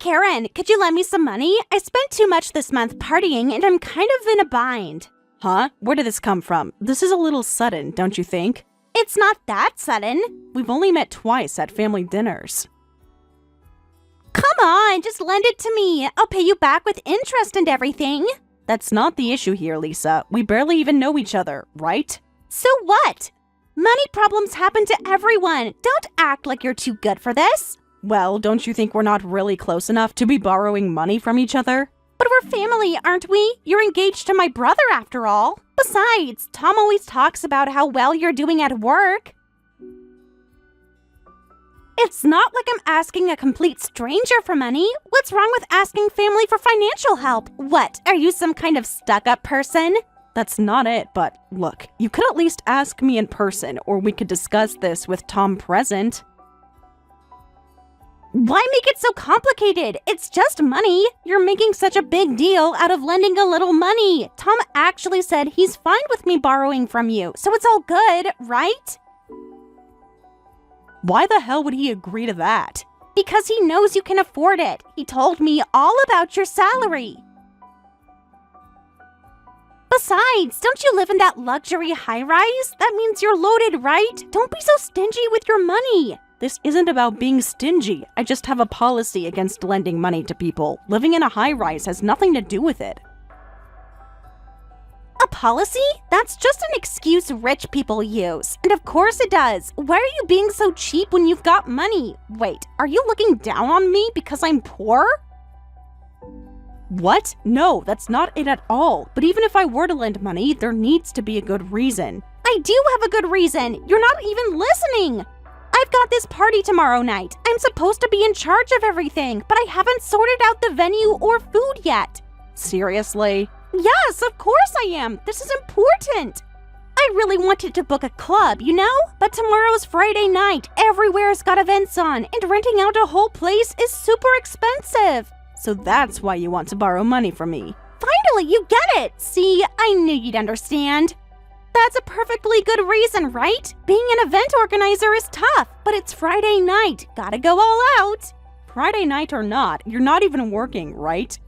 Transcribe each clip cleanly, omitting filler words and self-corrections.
Karen. Could you lend me some money? I spent too much this month partying and I'm kind of in a bind. Huh? Where did this come from? This is a little sudden, don't you think? It's not that sudden. We've only met twice at family dinners. Come on, just lend it to me. I'll pay you back with interest and everything. That's not the issue here, Lisa. We barely even know each other, right? So what? Money problems happen to everyone. Don't act like you're too good for this. Well, don't you think we're not really close enough to be borrowing money from each other? But we're family, aren't we? You're engaged to my brother after all. Besides, Tom always talks about how well you're doing at work. It's not like I'm asking a complete stranger for money. What's wrong with asking family for financial help? What, are you some kind of stuck-up person? That's not it, but look, you could at least ask me in person, or we could discuss this with Tom present. Why make it so complicated? It's just money. You're making such a big deal out of lending a little money. Tom actually said he's fine with me borrowing from you, so it's all good, right? Why the hell would he agree to that? Because he knows you can afford it. He told me all about your salary. Besides, don't you live in that luxury high-rise? That means you're loaded, right? Don't be so stingy with your money. This isn't about being stingy. I just have a policy against lending money to people. Living in a high-rise has nothing to do with it. A policy? That's just an excuse rich people use. And of course it does. Why are you being so cheap when you've got money? Wait, are you looking down on me because I'm poor? What? No, that's not it at all. But even if I were to lend money, there needs to be a good reason. I do have a good reason. You're not even listening. I've got this party tomorrow night. I'm supposed to be in charge of everything, but I haven't sorted out the venue or food yet. Seriously? Yes, of course I am. This is important. I really wanted to book a club, you know? But tomorrow's Friday night. Everywhere's got events on, and renting out a whole place is super expensive. So that's why you want to borrow money from me. Finally, you get it. See, I knew you'd understand. That's a perfectly good reason, right? Being an event organizer is tough, but it's Friday night. Gotta go all out. Friday night or not, you're not even working, right?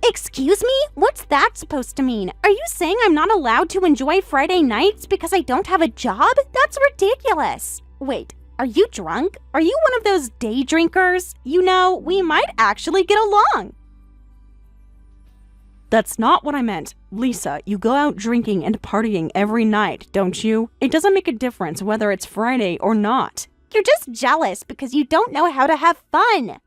Excuse me? What's that supposed to mean? Are you saying I'm not allowed to enjoy Friday nights because I don't have a job? That's ridiculous. Wait, are you drunk? Are you one of those day drinkers? You know, we might actually get along. That's not what I meant. Lisa, you go out drinking and partying every night, don't you? It doesn't make a difference whether it's Friday or not. You're just jealous because you don't know how to have fun.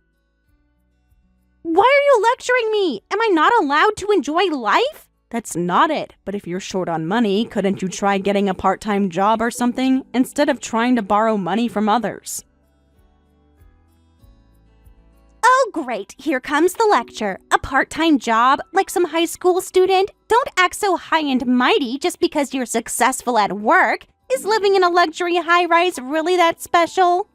Why are you lecturing me? Am I not allowed to enjoy life? That's not it. But if you're short on money, couldn't you try getting a part-time job or something instead of trying to borrow money from others? Oh, great. Here comes the lecture. A part-time job, like some high school student? Don't act so high and mighty just because you're successful at work. Is living in a luxury high-rise really that special?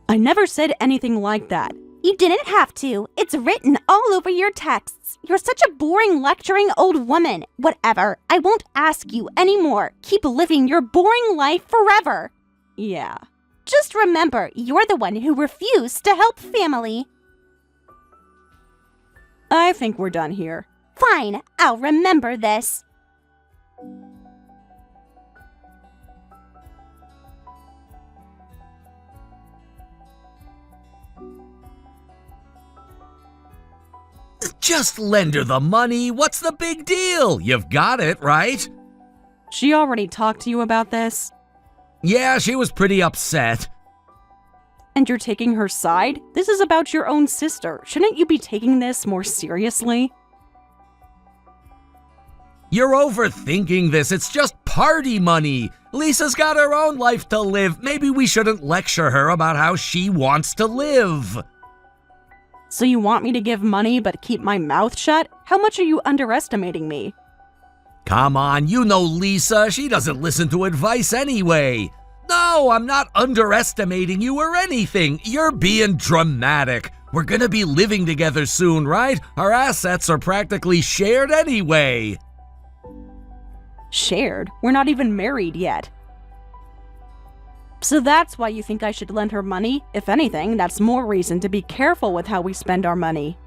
I never said anything like that. You didn't have to. It's written all over your texts. You're such a boring, lecturing old woman. Whatever. I won't ask you anymore. Keep living your boring life forever. Yeah. Just remember, you're the one who refused to help family. I think we're done here. Fine, I'll remember this. Just lend her the money. What's the big deal? You've got it, right? She already talked to you about this? Yeah, she was pretty upset. And you're taking her side? This is about your own sister. Shouldn't you be taking this more seriously? You're overthinking this. It's just party money. Lisa's got her own life to live. Maybe we shouldn't lecture her about how she wants to live. So you want me to give money but keep my mouth shut? How much are you underestimating me? Come on, you know Lisa. She doesn't listen to advice anyway. No, I'm not underestimating you or anything. You're being dramatic. We're gonna be living together soon, right? Our assets are practically shared anyway. Shared? We're not even married yet. So that's why you think I should lend her money? If anything, that's more reason to be careful with how we spend our money.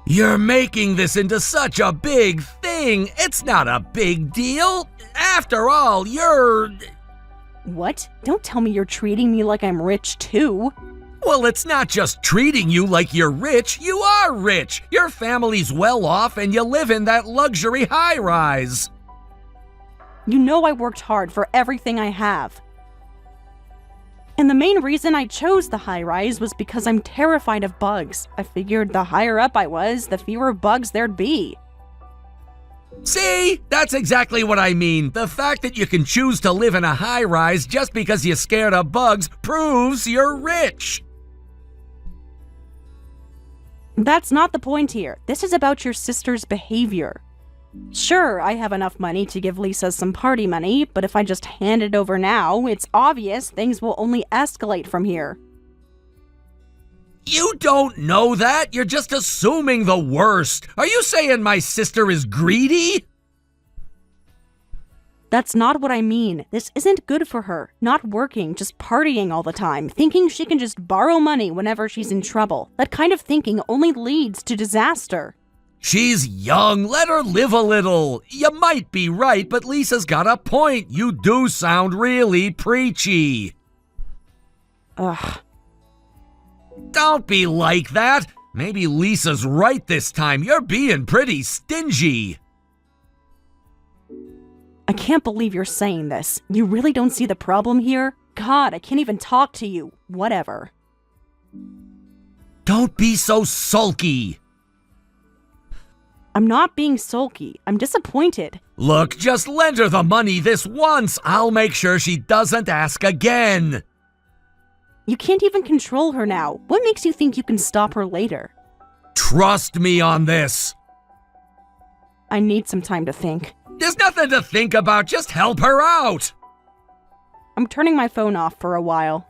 You're making this into such a big thing. It's not a big deal. After all, you're... What? Don't tell me you're treating me like I'm rich too. Well, it's not just treating you like you're rich. You are rich. Your family's well off and you live in that luxury high-rise. You know I worked hard for everything I have. And the main reason I chose the high-rise was because I'm terrified of bugs. I figured the higher up I was, the fewer bugs there'd be. See? That's exactly what I mean. The fact that you can choose to live in a high-rise just because you're scared of bugs proves you're rich. That's not the point here. This is about your sister's behavior. Sure, I have enough money to give Lisa some party money, but if I just hand it over now, it's obvious things will only escalate from here. You don't know that. You're just assuming the worst. Are you saying my sister is greedy? That's not what I mean. This isn't good for her. Not working, just partying all the time, thinking she can just borrow money whenever she's in trouble. That kind of thinking only leads to disaster. She's young. Let her live a little. You might be right, but Lisa's got a point. You do sound really preachy. Ugh. Don't be like that. Maybe Lisa's right this time. You're being pretty stingy. I can't believe you're saying this. You really don't see the problem here? God, I can't even talk to you. Whatever. Don't be so sulky. I'm not being sulky. I'm disappointed. Look, just lend her the money this once. I'll make sure she doesn't ask again. You can't even control her now. What makes you think you can stop her later? Trust me on this. I need some time to think. There's nothing to think about. Just help her out. I'm turning my phone off for a while.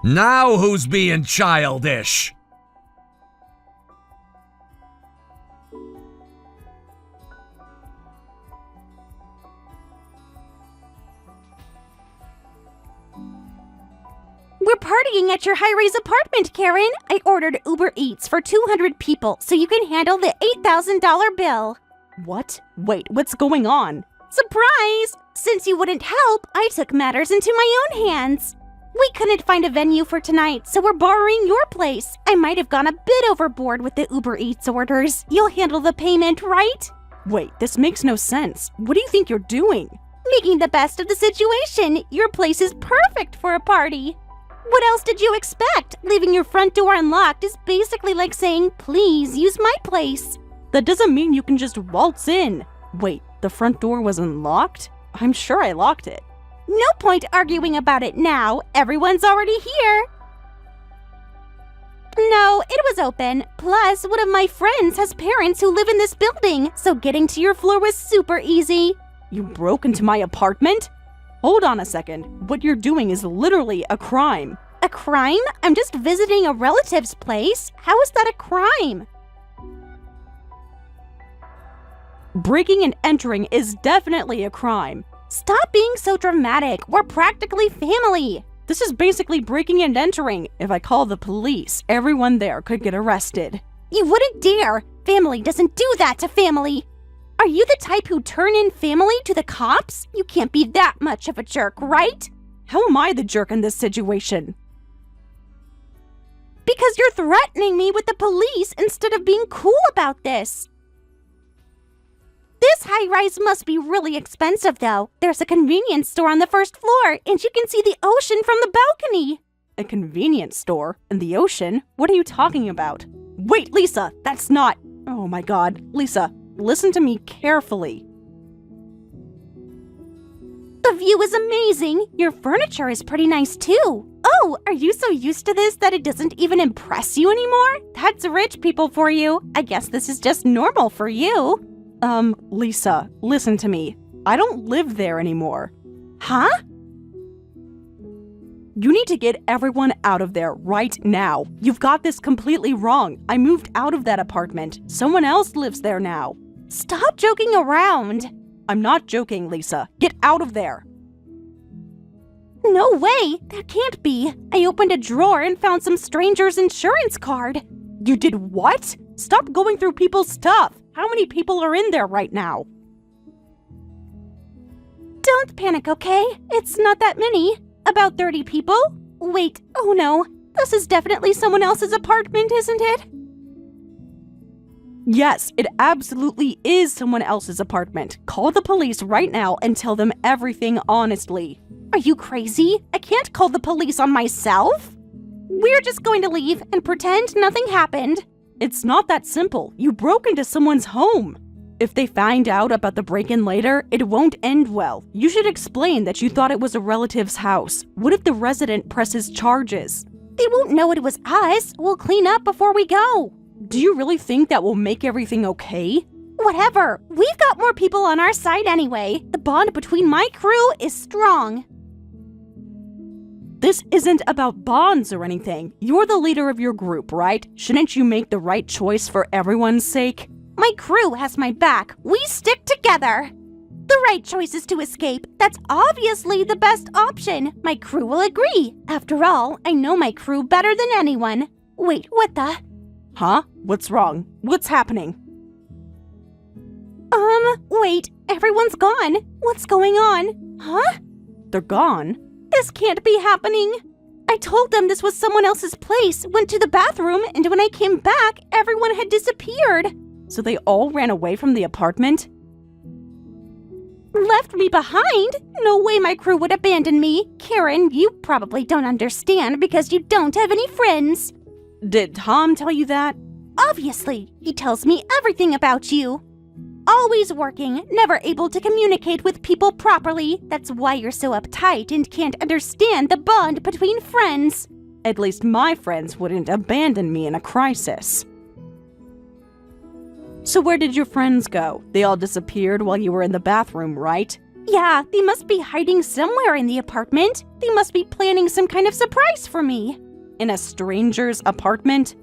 Now who's being childish? We're partying at your high-rise apartment, Karen. I ordered Uber Eats for 200 people so you can handle the $8,000 bill. What? Wait, what's going on? Surprise! Since you wouldn't help, I took matters into my own hands. We couldn't find a venue for tonight, so we're borrowing your place. I might have gone a bit overboard with the Uber Eats orders. You'll handle the payment, right? Wait, this makes no sense. What do you think you're doing? Making the best of the situation. Your place is perfect for a party. What else did you expect? Leaving your front door unlocked is basically like saying, please use my place. That doesn't mean you can just waltz in. Wait, the front door was unlocked? I'm sure I locked it. No point arguing about it now. Everyone's already here. No, it was open. Plus, one of my friends has parents who live in this building, so getting to your floor was super easy. You broke into my apartment? Hold on a second. What you're doing is literally a crime. A crime? I'm just visiting a relative's place. How is that a crime? Breaking and entering is definitely a crime. Stop being so dramatic. We're practically family. This is basically breaking and entering. If I call the police, everyone there could get arrested. You wouldn't dare. Family doesn't do that to family. Are you the type who turn in family to the cops? You can't be that much of a jerk, right? How am I the jerk in this situation? Because you're threatening me with the police instead of being cool about this. This high-rise must be really expensive, though. There's a convenience store on the first floor, and you can see the ocean from the balcony. A convenience store? In the ocean? What are you talking about? Wait, Lisa, that's not... Oh my god. Lisa, listen to me carefully. The view is amazing. Your furniture is pretty nice, too. Oh, are you so used to this that it doesn't even impress you anymore? That's rich people for you. I guess this is just normal for you. Lisa, listen to me. I don't live there anymore. Huh? You need to get everyone out of there right now. You've got this completely wrong. I moved out of that apartment. Someone else lives there now. Stop joking around. I'm not joking, Lisa. Get out of there. No way! That can't be. I opened a drawer and found some stranger's insurance card. You did what? Stop going through people's stuff. How many people are in there right now? Don't panic, okay? It's not that many. About 30 people. Wait, oh no. This is definitely someone else's apartment, isn't it? Yes, it absolutely is someone else's apartment. Call the police right now and tell them everything honestly. Are you crazy? I can't call the police on myself. We're just going to leave and pretend nothing happened. It's not that simple. You broke into someone's home. If they find out about the break-in later, it won't end well. You should explain that you thought it was a relative's house. What if the resident presses charges? They won't know it was us. We'll clean up before we go. Do you really think that will make everything okay? Whatever. We've got more people on our side anyway. The bond between my crew is strong. This isn't about bonds or anything. You're the leader of your group, right? Shouldn't you make the right choice for everyone's sake? My crew has my back. We stick together. The right choice is to escape. That's obviously the best option. My crew will agree. After all, I know my crew better than anyone. Wait, what the? Huh? What's wrong? What's happening? Wait. Everyone's gone. What's going on? Huh? They're gone? This can't be happening. I told them this was someone else's place, went to the bathroom, and when I came back, everyone had disappeared. So they all ran away from the apartment? Left me behind? No way my crew would abandon me. Karen, you probably don't understand because you don't have any friends. Did Tom tell you that? Obviously. He tells me everything about you. Always working, never able to communicate with people properly. That's why you're so uptight and can't understand the bond between friends. At least my friends wouldn't abandon me in a crisis. So where did your friends go? They all disappeared while you were in the bathroom, right? Yeah, they must be hiding somewhere in the apartment. They must be planning some kind of surprise for me. In a stranger's apartment?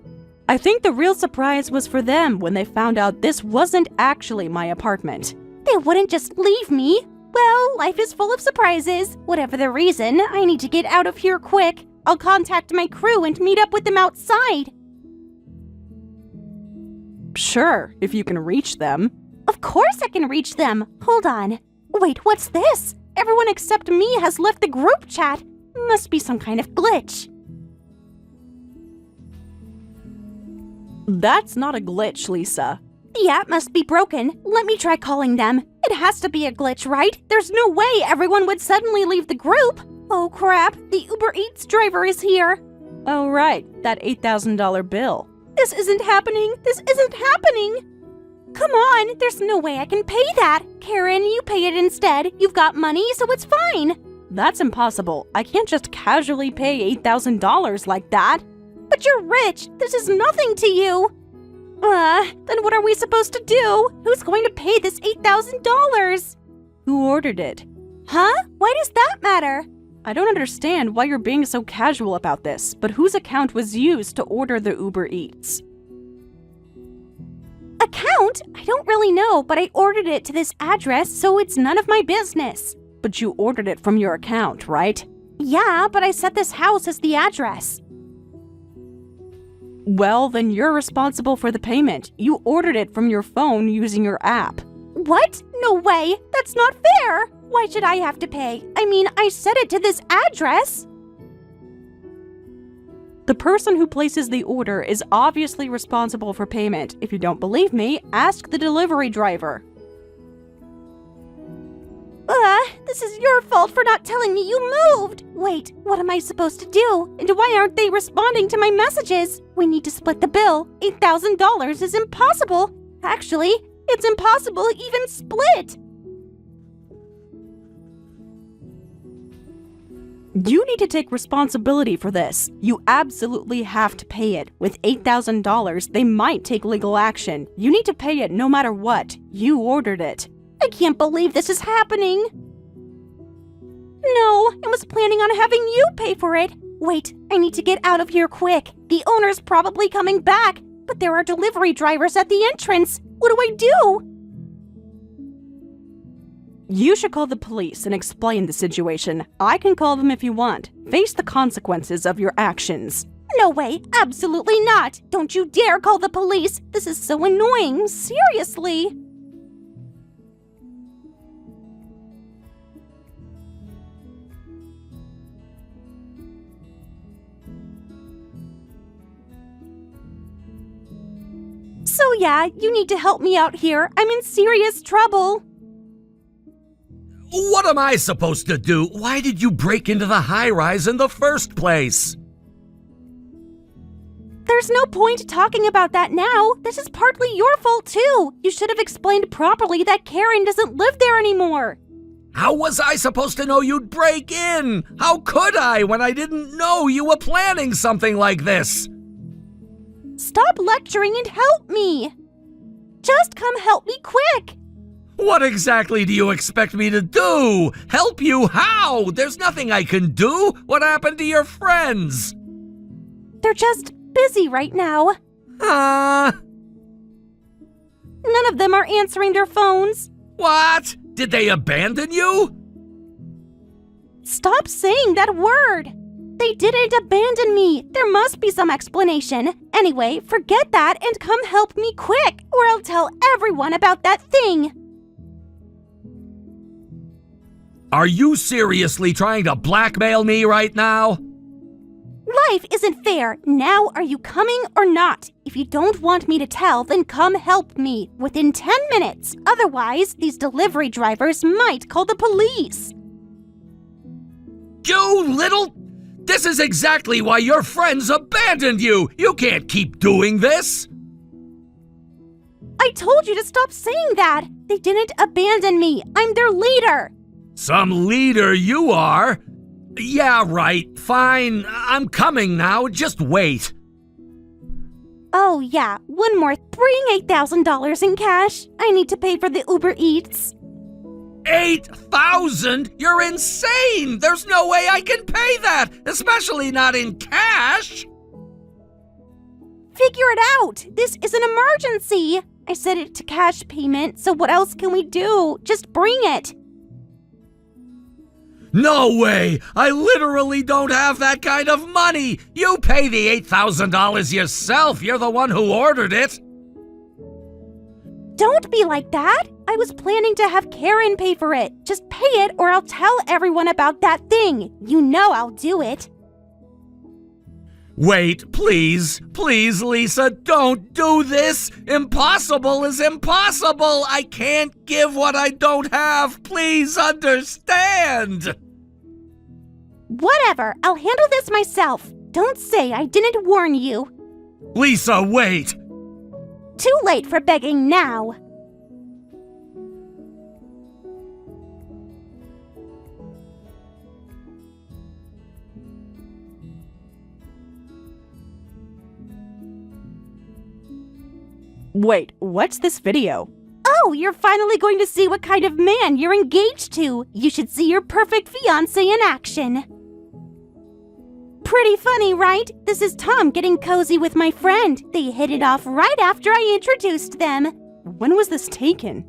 I think the real surprise was for them when they found out this wasn't actually my apartment. They wouldn't just leave me. Well, life is full of surprises. Whatever the reason, I need to get out of here quick. I'll contact my crew and meet up with them outside. Sure, if you can reach them. Of course I can reach them. Hold on. Wait, what's this? Everyone except me has left the group chat. Must be some kind of glitch. That's not a glitch, Lisa. The app must be broken. Let me try calling them. It has to be a glitch, right? There's no way everyone would suddenly leave the group. Oh crap, the Uber Eats driver is here. Oh right, that $8,000 bill. This isn't happening. This isn't happening. Come on, there's no way I can pay that. Karen, you pay it instead. You've got money, so it's fine. That's impossible. I can't just casually pay $8,000 like that. But you're rich. This is nothing to you. Then what are we supposed to do? Who's going to pay this $8,000? Who ordered it? Huh? Why does that matter? I don't understand why you're being so casual about this, but whose account was used to order the Uber Eats? Account? I don't really know, but I ordered it to this address, so it's none of my business. But you ordered it from your account, right? Yeah, but I set this house as the address. Well, then you're responsible for the payment. You ordered it from your phone using your app. What? No way! That's not fair! Why should I have to pay? I mean, I set it to this address. The person who places the order is obviously responsible for payment. If you don't believe me, ask the delivery driver. This is your fault for not telling me you moved! Wait, what am I supposed to do? And why aren't they responding to my messages? We need to split the bill. $8,000 is impossible. Actually, it's impossible even split. You need to take responsibility for this. You absolutely have to pay it. With $8,000, they might take legal action. You need to pay it no matter what. You ordered it. I can't believe this is happening. No, I was planning on having you pay for it. Wait, I need to get out of here quick. The owner's probably coming back, but there are delivery drivers at the entrance. What do I do? You should call the police and explain the situation. I can call them if you want. Face the consequences of your actions. No way, absolutely not. Don't you dare call the police. This is so annoying, seriously. So yeah, you need to help me out here. I'm in serious trouble. What am I supposed to do? Why did you break into the high-rise in the first place? There's no point talking about that now. This is partly your fault too. You should have explained properly that Karen doesn't live there anymore. How was I supposed to know you'd break in? How could I when I didn't know you were planning something like this? Stop lecturing and help me. Just come help me quick. What exactly do you expect me to do? Help you how? There's nothing I can do. What happened to your friends? They're just busy right now. Huh? None of them are answering their phones. What? Did they abandon you? Stop saying that word. They didn't abandon me. There must be some explanation. Anyway, forget that and come help me quick, or I'll tell everyone about that thing. Are you seriously trying to blackmail me right now? Life isn't fair. Now are you coming or not? If you don't want me to tell, then come help me within 10 minutes. Otherwise, these delivery drivers might call the police. You little... This is exactly why your friends abandoned you! You can't keep doing this! I told you to stop saying that! They didn't abandon me! I'm their leader! Some leader you are! Yeah, right. Fine. I'm coming now. Just wait. Oh, yeah. One more. Bring $8,000 in cash. I need to pay for the Uber Eats. 8,000? You're insane! There's no way I can pay that, especially not in cash! Figure it out! This is an emergency! I set it to cash payment, so what else can we do? Just bring it! No way! I literally don't have that kind of money! You pay the $8,000 yourself! You're the one who ordered it! Don't be like that! I was planning to have Karen pay for it. Just pay it or I'll tell everyone about that thing. You know I'll do it. Wait, please. Please, Lisa, don't do this. Impossible is impossible. I can't give what I don't have. Please understand. Whatever. I'll handle this myself. Don't say I didn't warn you. Lisa, wait. Too late for begging now. Wait, what's this video? Oh, you're finally going to see what kind of man you're engaged to. You should see your perfect fiancé in action. Pretty funny, right? This is Tom getting cozy with my friend. They hit it off right after I introduced them. When was this taken?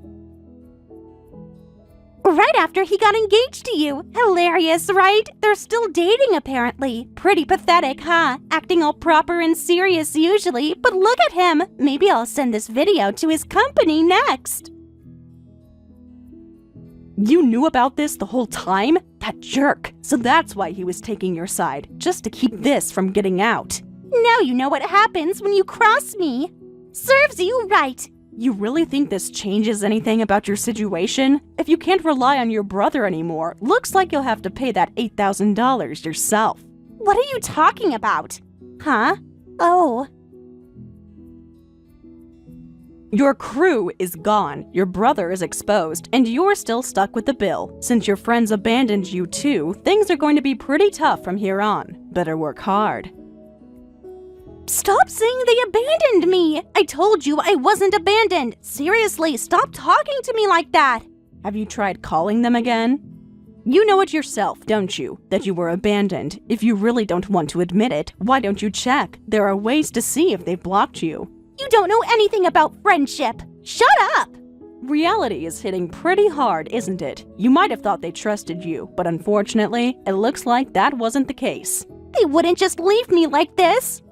Right after he got engaged to you. Hilarious, right? They're still dating, apparently. Pretty pathetic, huh? Acting all proper and serious usually, but look at him. Maybe I'll send this video to his company next. You knew about this the whole time? That jerk. So that's why he was taking your side, just to keep this from getting out. Now you know what happens when you cross me. Serves you right. You really think this changes anything about your situation? If you can't rely on your brother anymore, looks like you'll have to pay that $8,000 yourself. What are you talking about? Huh? Oh. Your crew is gone, your brother is exposed, and you're still stuck with the bill. Since your friends abandoned you too, things are going to be pretty tough from here on. Better work hard. Stop saying they abandoned me! I told you I wasn't abandoned! Seriously, stop talking to me like that! Have you tried calling them again? You know it yourself, don't you, that you were abandoned. If you really don't want to admit it, why don't you check? There are ways to see if they've blocked you. You don't know anything about friendship! Shut up! Reality is hitting pretty hard, isn't it? You might have thought they trusted you, but unfortunately, it looks like that wasn't the case. They wouldn't just leave me like this.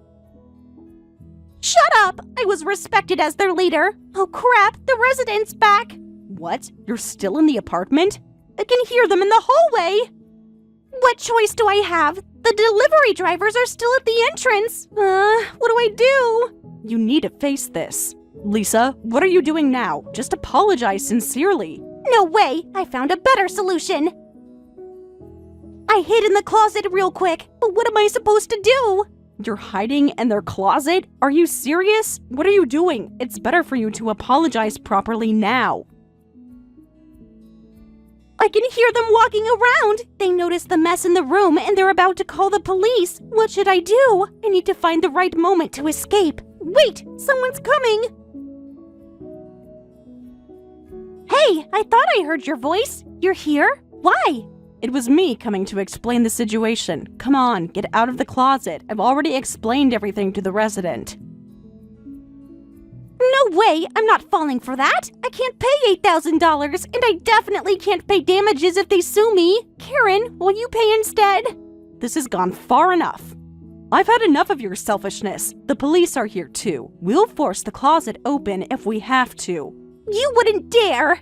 Shut up! I was respected as their leader. Oh crap, the resident's back. What? You're still in the apartment? I can hear them in the hallway. What choice do I have? The delivery drivers are still at the entrance. What do I do? You need to face this. Lisa, what are you doing now? Just apologize sincerely. No way! I found a better solution. I hid in the closet real quick, but what am I supposed to do? You're hiding in their closet? Are you serious? What are you doing? It's better for you to apologize properly now. I can hear them walking around. They noticed the mess in the room and they're about to call the police. What should I do? I need to find the right moment to escape. Wait, someone's coming. Hey, I thought I heard your voice. You're here? Why? It was me coming to explain the situation. Come on, get out of the closet. I've already explained everything to the resident. No way! I'm not falling for that! I can't pay $8,000, and I definitely can't pay damages if they sue me! Karen, will you pay instead? This has gone far enough. I've had enough of your selfishness. The police are here too. We'll force the closet open if we have to. You wouldn't dare!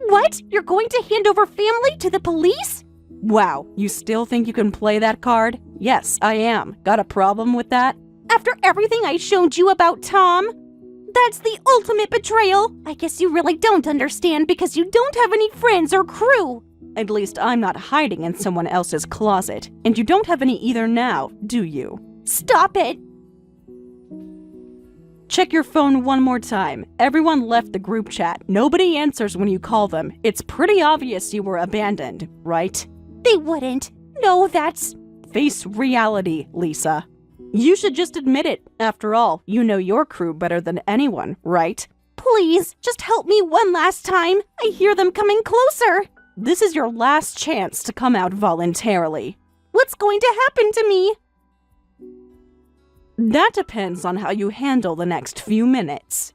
What? You're going to hand over family to the police? Wow, you still think you can play that card? Yes, I am. Got a problem with that? After everything I showed you about Tom? That's the ultimate betrayal! I guess you really don't understand because you don't have any friends or crew! At least I'm not hiding in someone else's closet. And you don't have any either now, do you? Stop it! Check your phone one more time. Everyone left the group chat. Nobody answers when you call them. It's pretty obvious you were abandoned, right? They wouldn't. No, that's... Face reality, Lisa. You should just admit it. After all, you know your crew better than anyone, right? Please, just help me one last time. I hear them coming closer. This is your last chance to come out voluntarily. What's going to happen to me? That depends on how you handle the next few minutes.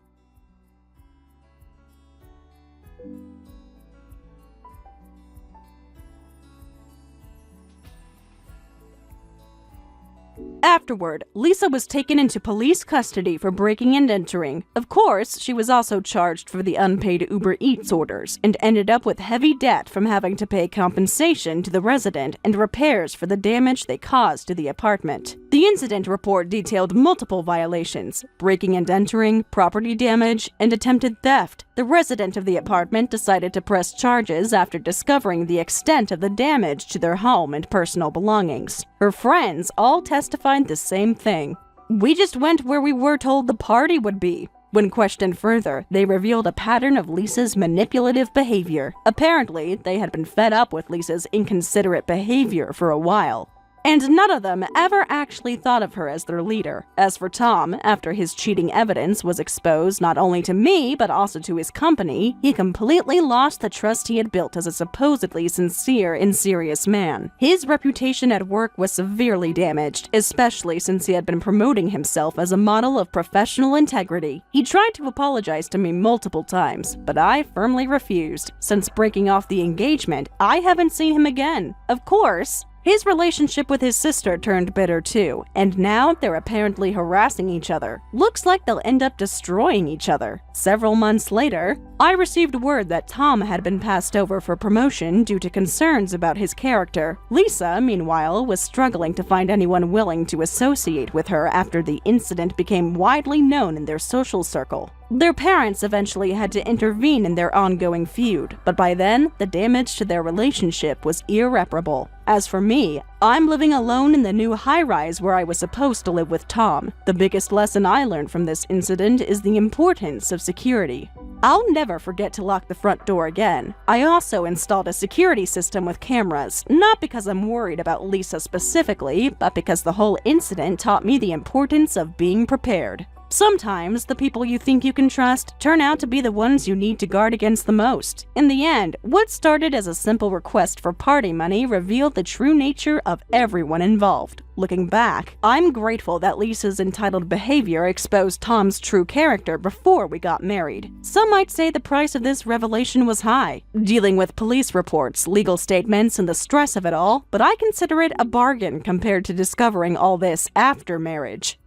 Afterward, Lisa was taken into police custody for breaking and entering. Of course, she was also charged for the unpaid Uber Eats orders and ended up with heavy debt from having to pay compensation to the resident and repairs for the damage they caused to the apartment. The incident report detailed multiple violations: breaking and entering, property damage, and attempted theft. The resident of the apartment decided to press charges after discovering the extent of the damage to their home and personal belongings. Her friends all testified the same thing. We just went where we were told the party would be. When questioned further, they revealed a pattern of Lisa's manipulative behavior. Apparently, they had been fed up with Lisa's inconsiderate behavior for a while. And none of them ever actually thought of her as their leader. As for Tom, after his cheating evidence was exposed not only to me, but also to his company, he completely lost the trust he had built as a supposedly sincere and serious man. His reputation at work was severely damaged, especially since he had been promoting himself as a model of professional integrity. He tried to apologize to me multiple times, but I firmly refused. Since breaking off the engagement, I haven't seen him again. Of course, his relationship with his sister turned bitter too, and now they're apparently harassing each other. Looks like they'll end up destroying each other. Several months later, I received word that Tom had been passed over for promotion due to concerns about his character. Lisa, meanwhile, was struggling to find anyone willing to associate with her after the incident became widely known in their social circle. Their parents eventually had to intervene in their ongoing feud, but by then, the damage to their relationship was irreparable. As for me, I'm living alone in the new high-rise where I was supposed to live with Tom. The biggest lesson I learned from this incident is the importance of security. I'll never forget to lock the front door again. I also installed a security system with cameras, not because I'm worried about Lisa specifically, but because the whole incident taught me the importance of being prepared. Sometimes the people you think you can trust turn out to be the ones you need to guard against the most. In the end, what started as a simple request for party money revealed the true nature of everyone involved. Looking back, I'm grateful that Lisa's entitled behavior exposed Tom's true character before we got married. Some might say the price of this revelation was high, dealing with police reports, legal statements, and the stress of it all, but I consider it a bargain compared to discovering all this after marriage.